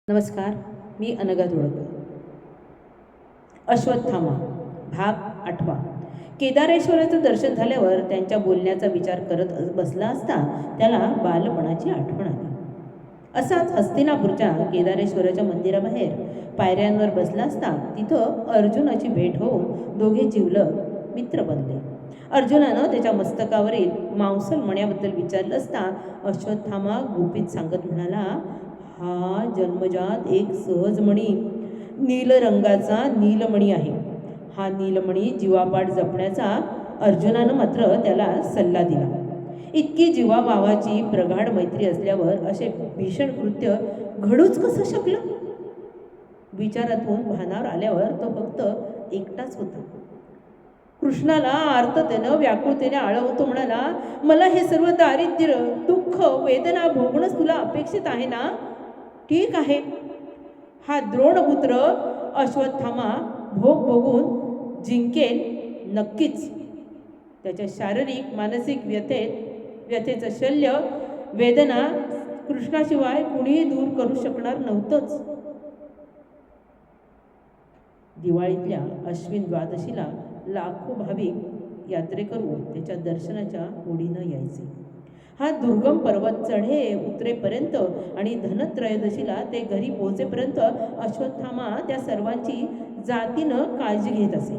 नमस्कार, मी अनघा धुळकर. अश्वत्थामा भाग 8. केदारेश्वराचं दर्शन झाल्यावर त्यांच्या बोलण्याचा विचार करत बसला असता त्याला बालपणाची आठवण आली. असाच हस्तिनापूरच्या केदारेश्वराच्या मंदिराबाहेर पायऱ्यांवर बसला असता तिथं अर्जुनाची भेट होऊन दोघे जिवलग मित्र बनले. अर्जुनानं त्याच्या मस्तकावरील मांसल मण्याबद्दल विचारलं असता अश्वत्थामा गुपित सांगत म्हणाला, हा जन्मजात एक सहजमणी नील रंगाचा नीलमणी आहे. हा नीलमणी जीवापाड जपण्याचा अर्जुनानं मात्र त्याला सल्ला दिला. इतकी जीवाभावाची प्रगाढ मैत्री असल्यावर असे भीषण कृत्य घडूच कसं शकलं? विचारातून भानावर आल्यावर तो फक्त एकटाच होता. कृष्णाला आर्ततेनं व्याकुळतेने आळवतो म्हणाला, मला हे सर्व दारिद्र्य, दुःख, वेदना भोगणंच तुला अपेक्षित आहे ना? ठीक आहे, हा द्रोणपुत्र अश्वत्थामा भोग बघून जिंकेल नक्कीच. त्याच्या शारीरिक मानसिक व्यथेचं शल्य वेदना कृष्णाशिवाय कुणीही दूर करू शकणार नव्हतंच. दिवाळीतल्या अश्विन द्वादशीला लाखो भाविक यात्रेकरू त्याच्या दर्शनाच्या ओढीनं यायचे. हा दुर्गम पर्वत चढे उतरेपर्यंत आणि धनत्रयोदशीला ते घरी पोहोचेपर्यंत अश्वत्थामा त्या सर्वांची जातीनं काळजी घेत असे.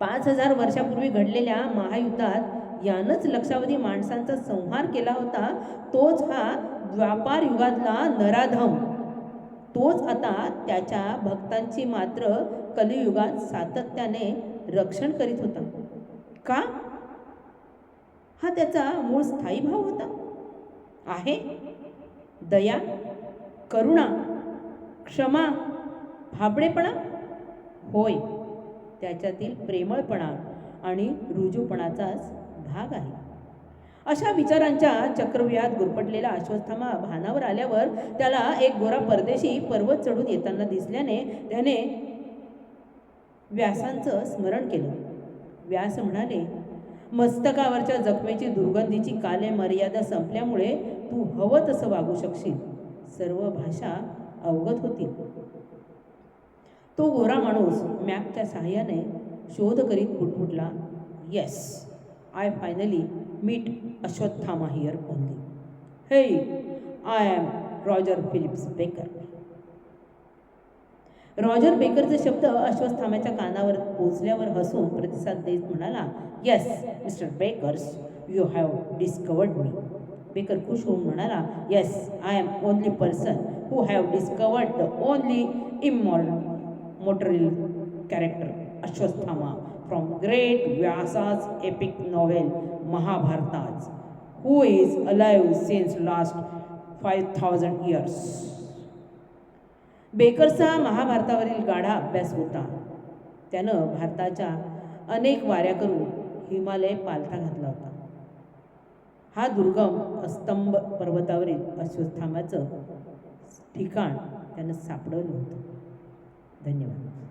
5000 वर्षापूर्वी घडलेल्या महायुद्धात यानंच लक्षावधी माणसांचा संहार केला होता. तोच हा द्वापार युगातला नराधम. तोच आता त्याच्या भक्तांची मात्र कलियुगात सातत्याने रक्षण करीत होता. का? हा त्याचा मूळ स्थायी भाव होता. आहे दया, करुणा, क्षमा, भाबडेपणा. होय, त्याच्यातील प्रेमळपणा आणि रुजूपणाचाच भाग आहे. अशा विचारांच्या चक्रव्यूहात गुरफटलेला अश्वत्थामा भानावर आल्यावर त्याला एक गोरा परदेशी पर्वत चढून येताना दिसल्याने त्याने व्यासांचं स्मरण केलं. व्यास म्हणाले, मस्तकावरच्या जखमेची दुर्गंधीची काले मर्यादा संपल्यामुळे तू हवं तसं वागू शकशील. सर्व भाषा अवगत होतील. तो गोरा माणूस मॅपच्या साहाय्याने शोध करीत पुटपुटला, yes, I finally meet Ashwatthama here only. Hey, I am Roger Phillips Baker. Roger बेकरचे शब्द अश्वत्थामाच्या कानावर पोचल्यावर हसून प्रतिसाद देत म्हणाला, yes mister Bakers, you have discovered me. Baker खुश होऊन म्हणाला, yes, I am only person who have discovered the only immortal character Ashwatthama from great Vyasa's epic novel Mahabharata's, who is alive since last 5000 years. बेकरचा महाभारतावरील गाढा अभ्यास होता. त्यानं भारताच्या अनेक वाऱ्या करून हिमालय पालथा घातला होता. हा दुर्गम अस्तंभ पर्वतावरील अश्वत्थामाचं ठिकाण त्यानं सापडवलं होतं. धन्यवाद.